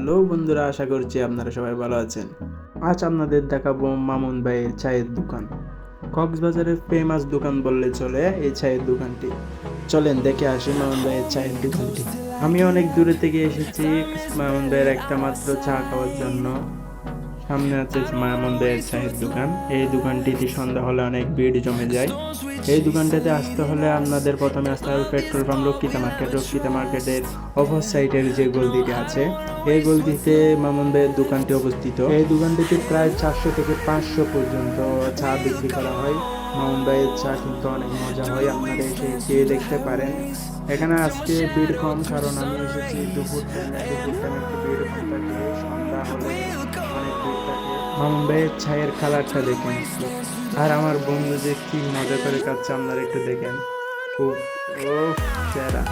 Hello বন্ধুরা, আশা করছি আপনারা সবাই ভালো আছেন। আজ আপনাদের দেখাবো মামুন ভাইয়ের চায়ের দোকান। কক্সবাজারের ফেমাস দোকান বললে চলে এই চায়ের দোকানটি। চলেন দেখে আসি মামুন ভাইয়ের চায়ের দোকানটি। আমি অনেক দূরে থেকে এসেছি মামুন ভাইয়ের একটা মাত্র চা খাওয়ার জন্য। সামনে আছে মামুন ভাইয়ের চায়ের দোকান। এই দোকানটিতে সন্ধ্যা হলে অনেক ভিড় জমে যায়। এই দোকানটাতে আসতে হলে আপনাদের প্রথমে আসতে হবে পেট্রোল পাম্প রক্ষিতা মার্কেটের অপর সাইডের যে গলিটি আছে, এই গলিটিতে মামুন ভাইয়ের দোকানটি অবস্থিত। এই দোকানটিতে প্রায় 400 থেকে 500 পর্যন্ত চা বিক্রি করা হয়। মামুন ভাইয়ের চা কিন্তু অনেক মজা হয়, আপনারা এসে খেয়ে দেখতে পারেন। এখানে আজকে ভিড় কম, কারণ আমি এসেছি দুপুর টাইমে একটু ভিড় কম থাকে, সন্ধ্যা হলে অনেক ভিড় থাকে। মামুন ভাইয়ের চায়ের কালারটা দেখেন, আর আমার বন্ধু যে কি মজা করে খাচ্ছে আপনারা একটু দেখেন। খুব ও সেরা।